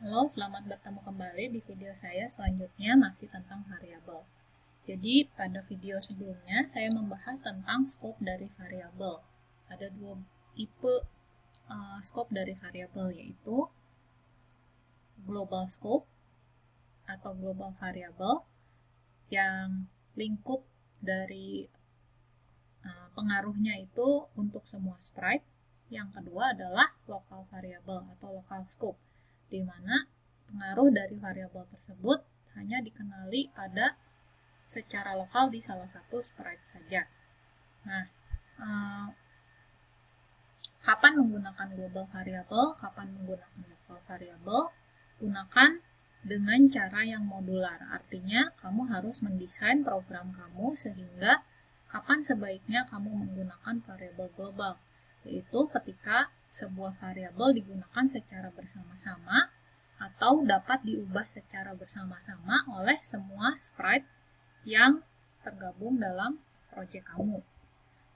Halo, selamat bertemu kembali di video saya selanjutnya masih tentang variabel. Jadi, pada video sebelumnya saya membahas tentang scope dari variabel. Ada dua tipe scope dari variabel, yaitu global scope atau global variable yang lingkup dari pengaruhnya itu untuk semua sprite. Yang kedua adalah local variable atau local scope, di mana pengaruh dari variabel tersebut hanya dikenali pada secara lokal di salah satu sprite saja. Nah, kapan menggunakan global variable, kapan menggunakan local variable? Gunakan dengan cara yang modular. Artinya, kamu harus mendesain program kamu sehingga kapan sebaiknya kamu menggunakan variabel global, yaitu ketika sebuah variabel digunakan secara bersama-sama atau dapat diubah secara bersama-sama oleh semua sprite yang tergabung dalam proyek kamu.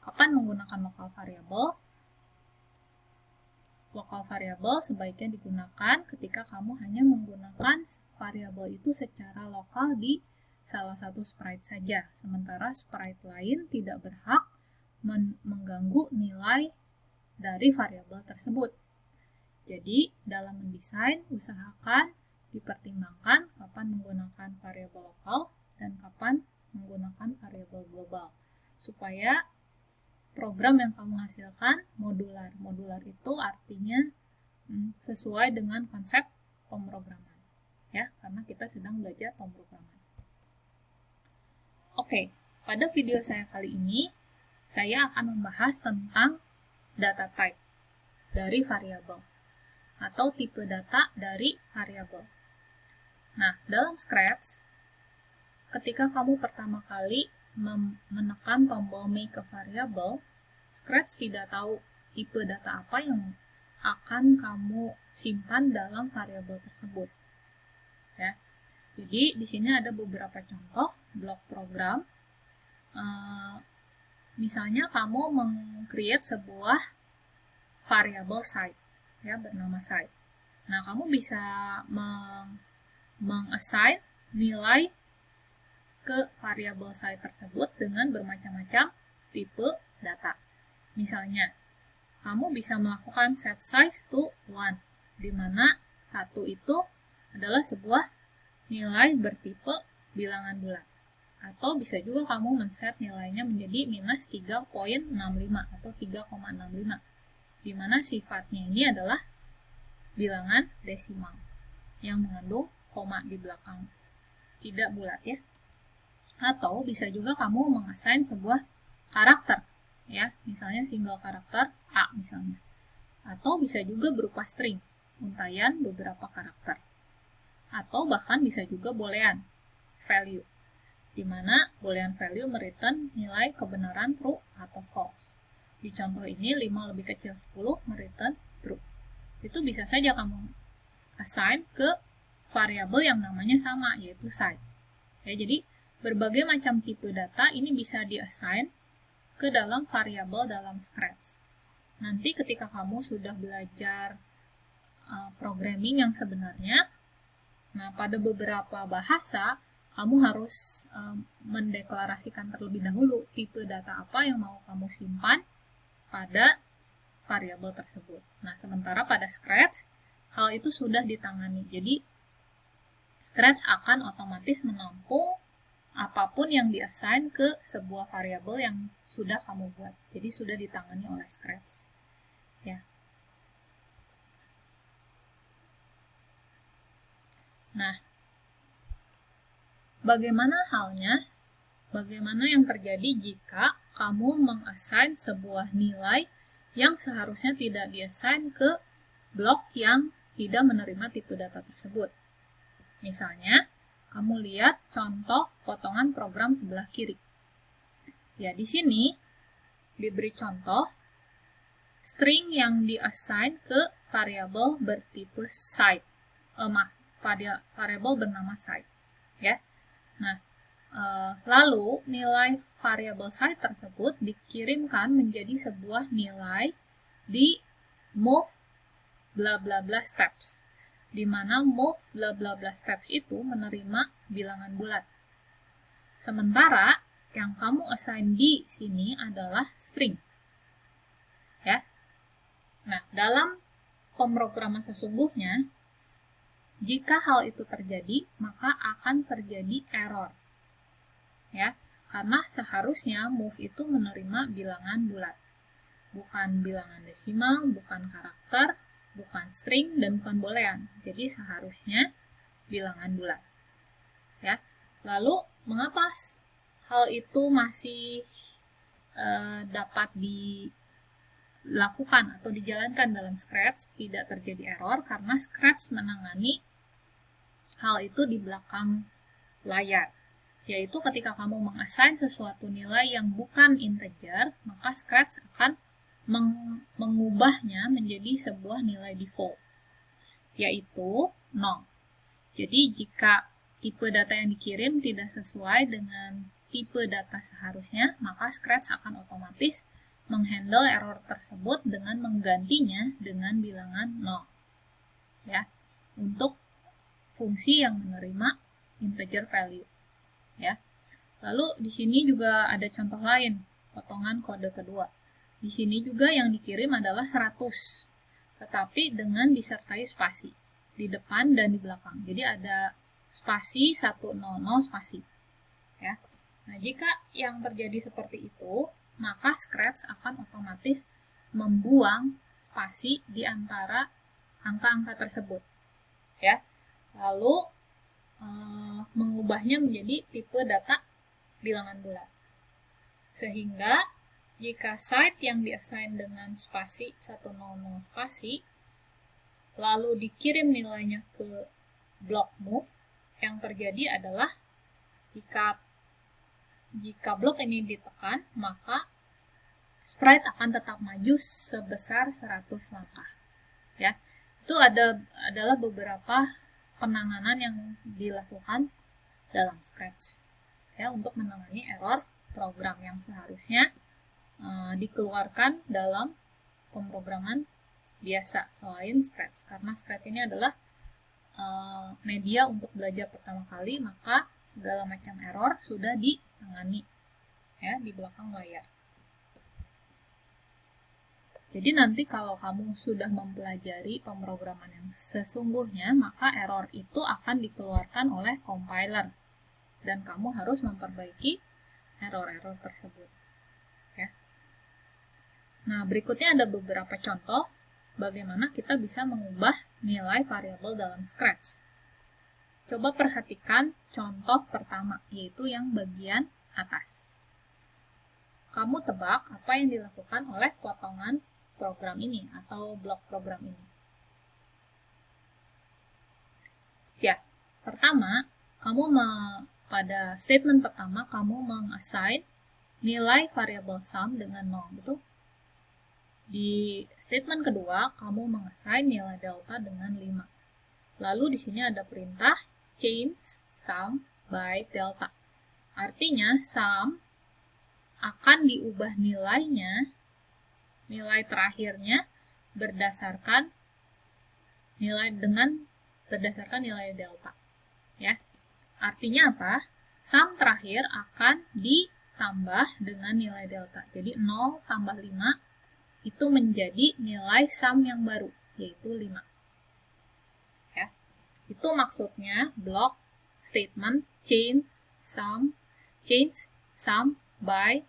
Kapan menggunakan local variable? Local variable sebaiknya digunakan ketika kamu hanya menggunakan variabel itu secara lokal di salah satu sprite saja, sementara sprite lain tidak berhak mengganggu nilai dari variabel tersebut. Jadi, dalam mendesain, usahakan dipertimbangkan kapan menggunakan variabel lokal dan kapan menggunakan variabel global, supaya program yang kamu hasilkan modular. Modular itu artinya sesuai dengan konsep pemrograman, ya, karena kita sedang belajar pemrograman. Oke, pada video saya kali ini, saya akan membahas tentang data type dari variabel atau tipe data dari variabel. Nah, dalam Scratch, ketika kamu pertama kali menekan tombol make a variable, Scratch tidak tahu tipe data apa yang akan kamu simpan dalam variabel tersebut. Ya. Jadi, di sini ada beberapa contoh blok program. Misalnya, kamu meng-create sebuah variabel site, ya, bernama site. Nah, kamu bisa meng-assign nilai ke variabel site tersebut dengan bermacam-macam tipe data. Misalnya, kamu bisa melakukan set size to 1, di mana 1 itu adalah sebuah nilai bertipe bilangan bulat. Atau bisa juga kamu men-set nilainya menjadi minus 3.65 atau 3,65, di mana sifatnya ini adalah bilangan desimal yang mengandung koma di belakang, tidak bulat, ya. Atau bisa juga kamu mengassign sebuah karakter, ya, misalnya single karakter A misalnya. Atau bisa juga berupa string, untayan beberapa karakter. Atau bahkan bisa juga boolean value, di mana boolean value mereturn nilai kebenaran true atau false. Di contoh ini 5 lebih kecil 10 mereturn true. Itu bisa saja kamu assign ke variabel yang namanya sama, yaitu site. Ya, jadi berbagai macam tipe data ini bisa di-assign ke dalam variabel dalam Scratch. Nanti ketika kamu sudah belajar programming yang sebenarnya, nah pada beberapa bahasa kamu harus mendeklarasikan terlebih dahulu tipe data apa yang mau kamu simpan pada variabel tersebut. Nah, sementara pada Scratch hal itu sudah ditangani. Jadi Scratch akan otomatis menampung apapun yang di-assign ke sebuah variabel yang sudah kamu buat. Jadi sudah ditangani oleh Scratch. Ya. Nah, bagaimana halnya? Bagaimana yang terjadi jika kamu meng-assign sebuah nilai yang seharusnya tidak di-assign ke blok yang tidak menerima tipe data tersebut? Misalnya, kamu lihat contoh potongan program sebelah kiri. Ya, di sini diberi contoh string yang di-assign ke variabel bertipe site. Variabel bernama site. Ya. Nah, lalu nilai variabel site tersebut dikirimkan menjadi sebuah nilai di move bla bla bla steps, di mana move bla bla bla steps itu menerima bilangan bulat. Sementara yang kamu assign di sini adalah string. Ya. Nah, dalam pemrograman sesungguhnya, jika hal itu terjadi, maka akan terjadi error. Ya, karena seharusnya move itu menerima bilangan bulat. Bukan bilangan desimal, bukan karakter, bukan string, dan bukan boolean. Jadi seharusnya bilangan bulat. Ya. Lalu, mengapa hal itu masih dapat dilakukan atau dijalankan dalam Scratch, tidak terjadi error, karena Scratch menangani hal itu di belakang layar. Yaitu ketika kamu mengassign sesuatu nilai yang bukan integer, maka Scratch akan mengubahnya menjadi sebuah nilai default, yaitu 0. Jadi jika tipe data yang dikirim tidak sesuai dengan tipe data seharusnya, maka Scratch akan otomatis menghandle error tersebut dengan menggantinya dengan bilangan 0. Ya, untuk fungsi yang menerima integer value. Ya. Lalu di sini juga ada contoh lain, potongan kode kedua. Di sini juga yang dikirim adalah 100, tetapi dengan disertai spasi di depan dan di belakang. Jadi ada spasi 100 spasi. Ya. Nah, jika yang terjadi seperti itu, maka Scratch akan otomatis membuang spasi di antara angka-angka tersebut. Ya. Lalu mengubahnya menjadi tipe data bilangan bulat. Sehingga jika site yang diassign dengan spasi 100 spasi lalu dikirim nilainya ke blok move, yang terjadi adalah jika blok ini ditekan, maka sprite akan tetap maju sebesar 100 langkah. Ya, itu adalah beberapa penanganan yang dilakukan dalam Scratch, ya, untuk menangani error program yang seharusnya dikeluarkan dalam pemrograman biasa selain Scratch. Karena Scratch ini adalah media untuk belajar pertama kali, maka segala macam error sudah ditangani, ya, di belakang layar. Jadi nanti kalau kamu sudah mempelajari pemrograman yang sesungguhnya, maka error itu akan dikeluarkan oleh compiler dan kamu harus memperbaiki error-error tersebut. Ya. Nah, berikutnya ada beberapa contoh bagaimana kita bisa mengubah nilai variabel dalam Scratch. Coba perhatikan contoh pertama, yaitu yang bagian atas. Kamu tebak apa yang dilakukan oleh potongan program ini atau blok program ini. Ya, pertama, pada statement pertama kamu mengassign nilai variabel sum dengan 0, betul? Di statement kedua kamu mengassign nilai delta dengan 5. Lalu di sini ada perintah change sum by delta. Artinya sum akan diubah nilainya, nilai terakhirnya berdasarkan nilai delta. Ya. Artinya apa? Sum terakhir akan ditambah dengan nilai delta. Jadi 0 tambah 5 itu menjadi nilai sum yang baru, yaitu 5. Ya. Itu maksudnya blok statement change sum by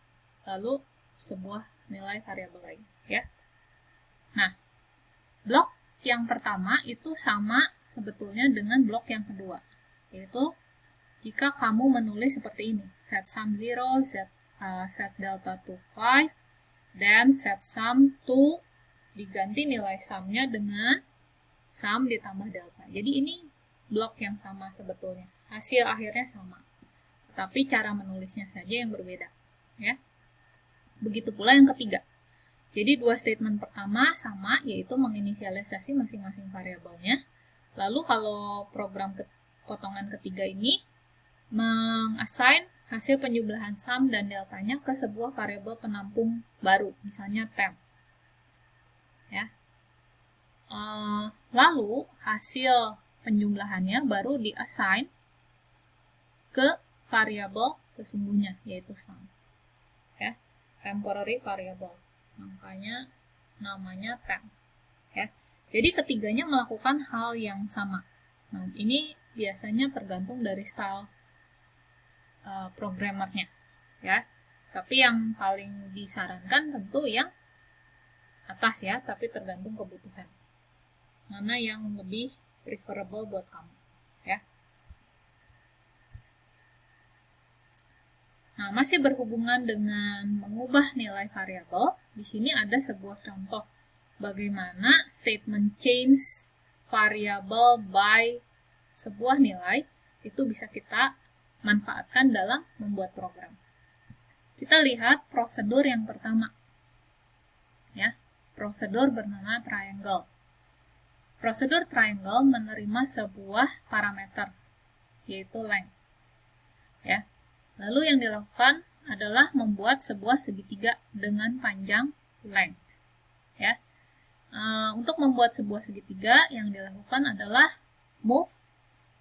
lalu sebuah nilai variabel lain, ya. Nah, blok yang pertama itu sama sebetulnya dengan blok yang kedua, yaitu jika kamu menulis seperti ini, set sum 0, set delta to 5, dan set sum to, diganti nilai sumnya dengan sum ditambah delta. Jadi ini blok yang sama sebetulnya, hasil akhirnya sama, tapi cara menulisnya saja yang berbeda, ya. Begitu pula yang ketiga. Jadi dua statement pertama sama, yaitu menginisialisasi masing-masing variabelnya. Lalu kalau program potongan ketiga ini mengassign hasil penjumlahan sum dan deltanya ke sebuah variabel penampung baru, misalnya temp. Ya. Lalu, hasil penjumlahannya baru di-assign ke variabel sesungguhnya, yaitu sum. Ya, temporary variable. Makanya namanya temp. Ya. Jadi ketiganya melakukan hal yang sama. Nah, ini biasanya tergantung dari style programmernya. Ya. Tapi yang paling disarankan tentu yang atas ya, tapi tergantung kebutuhan. Mana yang lebih preferable buat kamu, ya. Nah, masih berhubungan dengan mengubah nilai variabel, di sini ada sebuah contoh bagaimana statement change variable by sebuah nilai itu bisa kita manfaatkan dalam membuat program. Kita lihat prosedur yang pertama. Ya, prosedur bernama triangle. Prosedur triangle menerima sebuah parameter, yaitu length. Ya. Lalu yang dilakukan adalah membuat sebuah segitiga dengan panjang length. Ya. Untuk membuat sebuah segitiga, yang dilakukan adalah move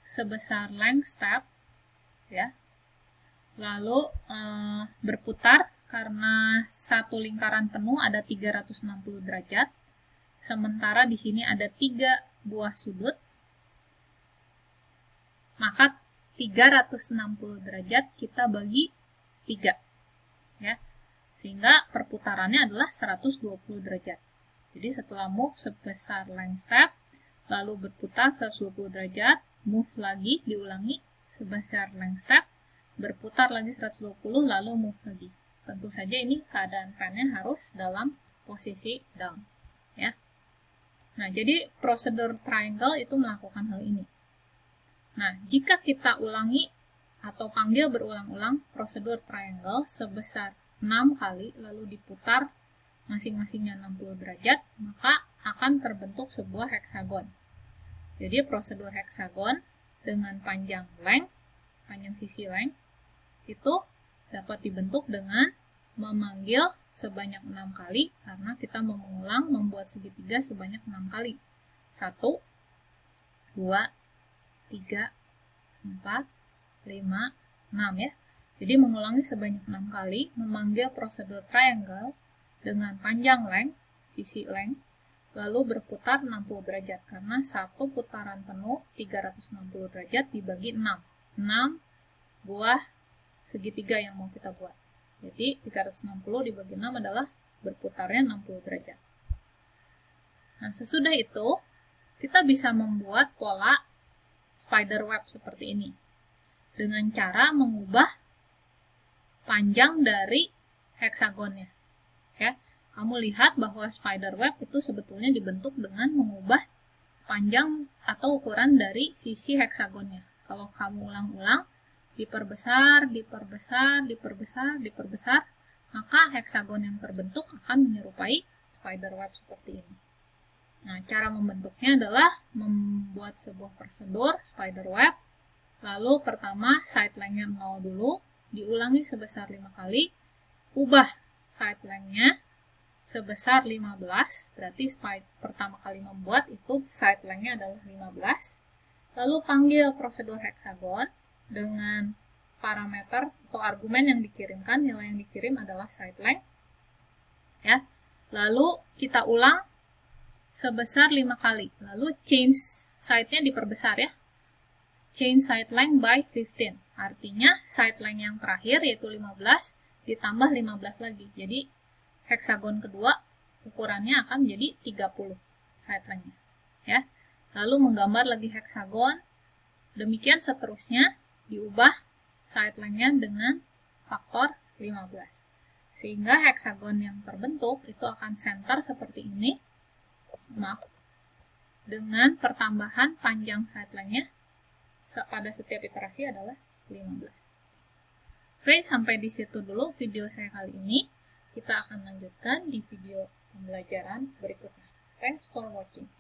sebesar length step, ya. Lalu berputar karena satu lingkaran penuh ada 360 derajat. Sementara di sini ada 3 buah sudut, maka 360 derajat kita bagi 3. Ya. Sehingga perputarannya adalah 120 derajat. Jadi setelah move sebesar length step, lalu berputar 120 derajat, move lagi, diulangi sebesar length step, berputar lagi 120, lalu move lagi. Tentu saja ini keadaan pennya harus dalam posisi down. Ya. Nah, jadi prosedur triangle itu melakukan hal ini. Nah, jika kita ulangi atau panggil berulang-ulang prosedur triangle sebesar 6 kali, lalu diputar masing-masingnya 60 derajat, maka akan terbentuk sebuah heksagon. Jadi, prosedur heksagon dengan panjang length, panjang sisi length, itu dapat dibentuk dengan memanggil sebanyak 6 kali, karena kita mau mengulang membuat segitiga sebanyak 6 kali. 1, 2, 3, 4, 5, 6 ya. Jadi mengulangi sebanyak 6 kali, memanggil prosedur triangle dengan panjang length, sisi length, lalu berputar 60 derajat, karena satu putaran penuh 360 derajat dibagi 6. 6 buah segitiga yang mau kita buat. Jadi 360 dibagi 6 adalah berputarnya 60 derajat. Nah, sesudah itu kita bisa membuat pola spider web seperti ini dengan cara mengubah panjang dari heksagonnya. Ya, kamu lihat bahwa spider web itu sebetulnya dibentuk dengan mengubah panjang atau ukuran dari sisi heksagonnya. Kalau kamu ulang-ulang, diperbesar, diperbesar, diperbesar, diperbesar, maka heksagon yang terbentuk akan menyerupai spider web seperti ini. Nah, cara membentuknya adalah membuat sebuah prosedur spider web. Lalu pertama side length-nya 0 dulu, diulangi sebesar 5 kali, ubah side length-nya sebesar 15, berarti pertama kali membuat itu side length-nya adalah 15. Lalu panggil prosedur heksagon dengan parameter atau argumen yang dikirimkan, nilai yang dikirim adalah side length. Ya. Lalu kita ulang sebesar 5 kali. Lalu change side-nya diperbesar ya. Change side length by 15. Artinya side length yang terakhir yaitu 15 ditambah 15 lagi. Jadi heksagon kedua ukurannya akan menjadi 30 side length-nya. Ya. Lalu menggambar lagi heksagon. Demikian seterusnya, diubah side length-nya dengan faktor 15. Sehingga heksagon yang terbentuk itu akan center seperti ini. Maaf. Dengan pertambahan panjang side length-nya pada setiap iterasi adalah 15. Oke, sampai di situ dulu video saya kali ini. Kita akan lanjutkan di video pembelajaran berikutnya. Thanks for watching.